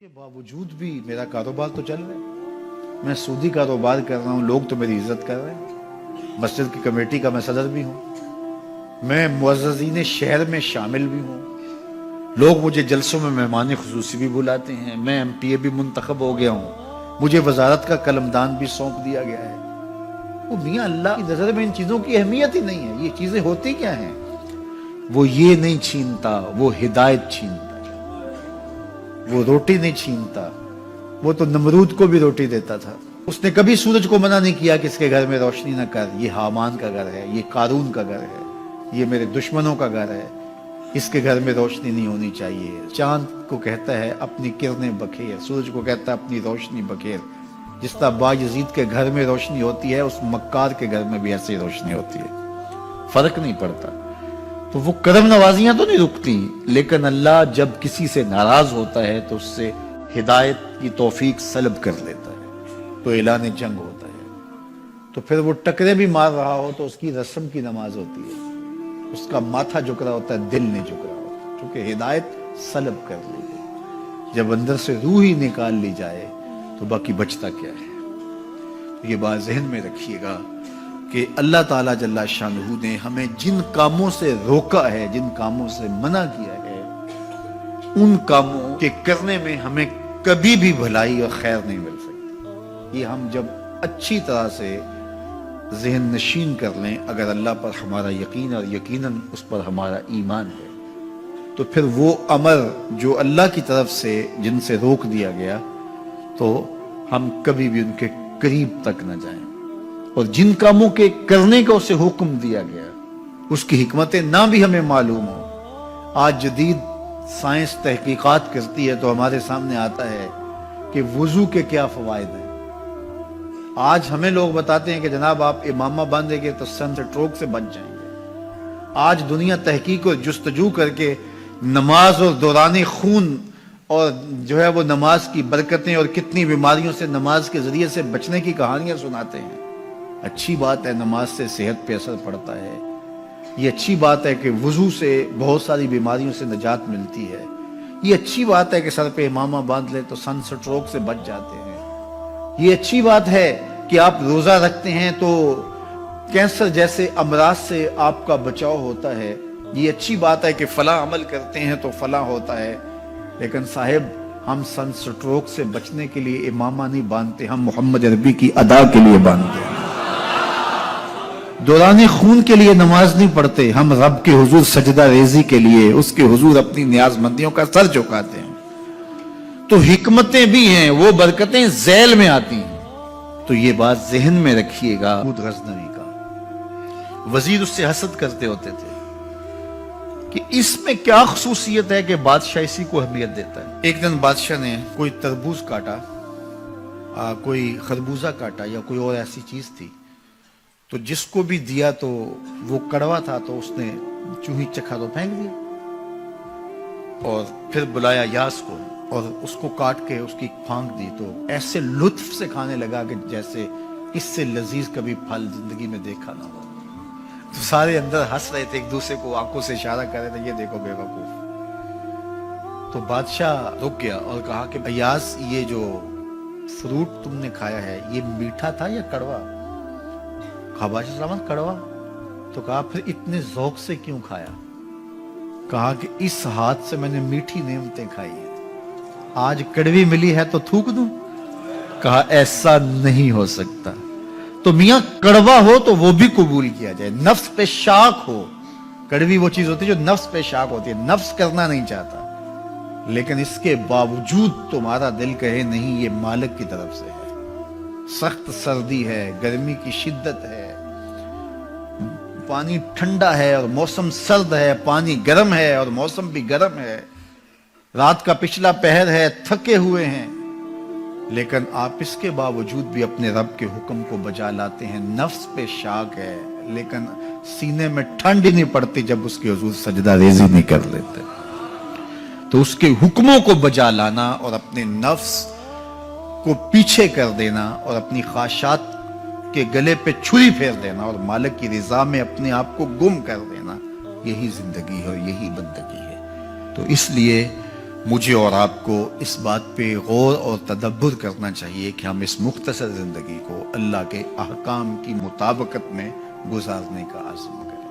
کے باوجود بھی میرا کاروبار تو چل رہا ہے. میں سودی کاروبار کر رہا ہوں, لوگ تو میری عزت کر رہے ہیں. مسجد کی کمیٹی کا میں صدر بھی ہوں, میں معززین شہر میں شامل بھی ہوں. لوگ مجھے جلسوں میں مہمان خصوصی بھی بلاتے ہیں. میں ایم پی اے بھی منتخب ہو گیا ہوں, مجھے وزارت کا قلمدان بھی سونپ دیا گیا ہے. وہ میاں اللہ کی نظر میں ان چیزوں کی اہمیت ہی نہیں ہے. یہ چیزیں ہوتی کیا ہیں؟ وہ یہ نہیں چھینتا, وہ ہدایت چھینتا. وہ روٹی نہیں چھینتا, وہ تو نمرود کو بھی روٹی دیتا تھا. اس نے کبھی سورج کو منع نہیں کیا کہ اس کے گھر میں روشنی نہ کر. یہ حامان کا گھر ہے, یہ قارون کا گھر ہے, یہ میرے دشمنوں کا گھر ہے, اس کے گھر میں روشنی نہیں ہونی چاہیے. چاند کو کہتا ہے اپنی کرنیں بکھیر, سورج کو کہتا ہے اپنی روشنی بکھیر. جس طرح باجزید کے گھر میں روشنی ہوتی ہے, اس مکار کے گھر میں بھی ایسی روشنی ہوتی ہے. فرق نہیں پڑتا. تو وہ کرم نوازیاں تو نہیں رکتی, لیکن اللہ جب کسی سے ناراض ہوتا ہے تو اس سے ہدایت کی توفیق سلب کر لیتا ہے, تو اعلان جنگ ہوتا ہے. تو پھر وہ ٹکرے بھی مار رہا ہو تو اس کی رسم کی نماز ہوتی ہے, اس کا ماتھا جھک رہا ہوتا ہے, دل نہیں جھک رہا ہوتا, کیونکہ ہدایت سلب کر لی گئی. جب اندر سے روح ہی نکال لی جائے تو باقی بچتا کیا ہے. یہ بات ذہن میں رکھیے گا کہ اللہ تعالیٰ جل شانہ نے ہمیں جن کاموں سے روکا ہے, جن کاموں سے منع کیا ہے, ان کاموں کے کرنے میں ہمیں کبھی بھی بھلائی اور خیر نہیں مل سکتی. یہ ہم جب اچھی طرح سے ذہن نشین کر لیں, اگر اللہ پر ہمارا یقین اور یقیناً اس پر ہمارا ایمان ہے, تو پھر وہ امر جو اللہ کی طرف سے جن سے روک دیا گیا, تو ہم کبھی بھی ان کے قریب تک نہ جائیں. اور جن کاموں کے کرنے کا اسے حکم دیا گیا, اس کی حکمتیں نہ بھی ہمیں معلوم ہو. آج جدید سائنس تحقیقات کرتی ہے تو ہمارے سامنے آتا ہے کہ وضو کے کیا فوائد ہیں. آج ہمیں لوگ بتاتے ہیں کہ جناب آپ امامہ باندھیں گے تو سن سٹروک سے بچ جائیں گے. آج دنیا تحقیق اور جستجو کر کے نماز اور دوران خون اور جو ہے وہ نماز کی برکتیں اور کتنی بیماریوں سے نماز کے ذریعے سے بچنے کی کہانیاں سناتے ہیں. اچھی بات ہے, نماز سے صحت پہ اثر پڑتا ہے. یہ اچھی بات ہے کہ وضو سے بہت ساری بیماریوں سے نجات ملتی ہے. یہ اچھی بات ہے کہ سر پہ امامہ باندھ لے تو سن سٹروک سے بچ جاتے ہیں. یہ اچھی بات ہے کہ آپ روزہ رکھتے ہیں تو کینسر جیسے امراض سے آپ کا بچاؤ ہوتا ہے. یہ اچھی بات ہے کہ فلاں عمل کرتے ہیں تو فلاں ہوتا ہے. لیکن صاحب, ہم سن سٹروک سے بچنے کے لیے امامہ نہیں باندھتے, ہم محمد عربی کی ادا کے لیے باندھتے ہیں. دوران خون کے لیے نماز نہیں پڑھتے, ہم رب کے حضور سجدہ ریزی کے لیے اس کے حضور اپنی نیاز مندیوں کا سر جھکاتے ہیں. تو حکمتیں بھی ہیں, وہ برکتیں ذیل میں آتی ہیں. تو یہ بات ذہن میں رکھیے گا. غزنوی کا وزیر اس سے حسد کرتے ہوتے تھے کہ اس میں کیا خصوصیت ہے کہ بادشاہ اسی کو اہمیت دیتا ہے. ایک دن بادشاہ نے کوئی تربوز کاٹا, کوئی خربوزہ کاٹا یا کوئی اور ایسی چیز تھی, تو جس کو بھی دیا تو وہ کڑوا تھا, تو اس نے چوہی چکھا تو پھینک دیا. اور پھر بلایا یاس کو اور اس کو کاٹ کے اس کی پھانک دی, تو ایسے لطف سے کھانے لگا کہ جیسے اس سے لذیذ کبھی پھل زندگی میں دیکھا نہ ہو. تو سارے اندر ہنس رہے تھے, ایک دوسرے کو آنکھوں سے اشارہ کر رہے تھے, یہ دیکھو بے وقوف. تو بادشاہ رک گیا اور کہا کہ یاس, یہ جو فروٹ تم نے کھایا ہے یہ میٹھا تھا یا کڑوا؟ کہا بادشاہ سلامت کڑوا. تو کہا پھر اتنے ذوق سے کیوں کھایا؟ کہا کہ اس ہاتھ سے میں نے میٹھی نعمتیں کھائی ہیں, آج کڑوی ملی ہے تو تھوک دوں؟ کہا ایسا نہیں ہو سکتا. تو میاں کڑوا ہو تو وہ بھی قبول کیا جائے, نفس پہ شاک ہو. کڑوی وہ چیز ہوتی ہے جو نفس پہ شاک ہوتی ہے, نفس کرنا نہیں چاہتا, لیکن اس کے باوجود تمہارا دل کہے نہیں یہ مالک کی طرف سے ہے. سخت سردی ہے, گرمی کی شدت ہے, پانی ٹھنڈا ہے اور موسم سرد ہے, پانی گرم ہے اور موسم بھی گرم ہے, رات کا پچھلا پہر ہے, تھکے ہوئے ہیں, لیکن آپ اس کے باوجود بھی اپنے رب کے حکم کو بجا لاتے ہیں. نفس پہ شاک ہے, لیکن سینے میں ٹھنڈ ہی نہیں پڑتی جب اس کے حضور سجدہ ریزی نہیں کر لیتے. تو اس کے حکموں کو بجا لانا اور اپنے نفس کو پیچھے کر دینا اور اپنی خواہشات کے گلے پہ چھری پھیر دینا اور مالک کی رضا میں اپنے آپ کو گم کر دینا, یہی زندگی ہے اور یہی بندگی ہے. تو اس لیے مجھے اور آپ کو اس بات پہ غور اور تدبر کرنا چاہیے کہ ہم اس مختصر زندگی کو اللہ کے احکام کی مطابقت میں گزارنے کا عزم کریں،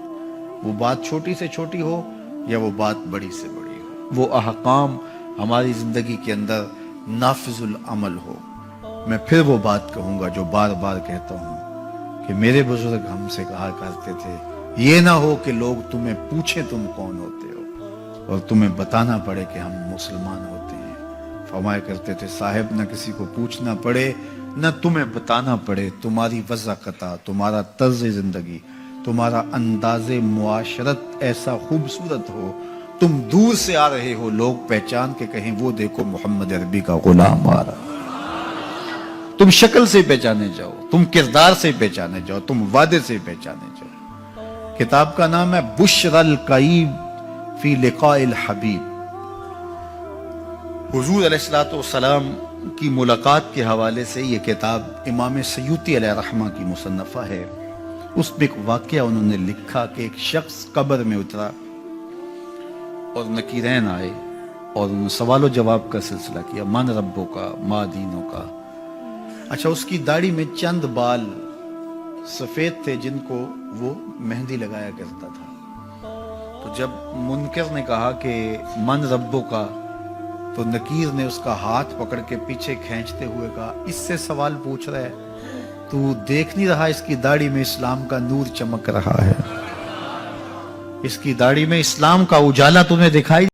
وہ بات چھوٹی سے چھوٹی ہو یا وہ بات بڑی سے بڑی ہو، وہ احکام ہماری زندگی کے اندر نافذ العمل ہو۔ میں پھر وہ بات کہوں گا جو بار بار کہتا ہوں کہ میرے بزرگ ہم سے کہا کرتے تھے، یہ نہ ہو کہ لوگ تمہیں پوچھیں تم کون ہوتے ہو اور تمہیں بتانا پڑے کہ ہم مسلمان ہوتے ہیں۔ فرمایا کرتے تھے صاحب نہ کسی کو پوچھنا پڑے نہ تمہیں بتانا پڑے، تمہاری وضاحت، تمہارا طرز زندگی، تمہارا انداز معاشرت ایسا خوبصورت ہو، تم دور سے آ رہے ہو لوگ پہچان کے کہیں وہ دیکھو محمد عربی کا غلام آ رہا۔ تم شکل سے پہچانے جاؤ، تم کردار سے پہچانے جاؤ، تم وعدے سے پہچانے جاؤ۔ کتاب کا نام ہے بشر القیب فی لقاء الحبیب۔ حضور علیہ السلام کی ملاقات کے حوالے سے یہ کتاب امام سیوطی علیہ رحمہ کی مصنفہ ہے۔ اس میں ایک واقعہ انہوں نے لکھا کہ ایک شخص قبر میں اترا اور نکیرین آئے اور انہوں نے سوال و جواب کا سلسلہ کیا، من ربوں کا، ما دینوں کا۔ اچھا، اس کی داڑھی میں چند بال سفید تھے جن کو وہ مہندی لگایا کرتا تھا۔ تو جب منکر نے کہا کہ من ربوں کا، تو نکیر نے اس کا ہاتھ پکڑ کے پیچھے کھینچتے ہوئے کہا اس سے سوال پوچھ رہا ہے، تو دیکھ نہیں رہا اس کی داڑھی میں اسلام کا نور چمک رہا ہے، اس کی داڑھی میں اسلام کا اجالا تمہیں دکھائی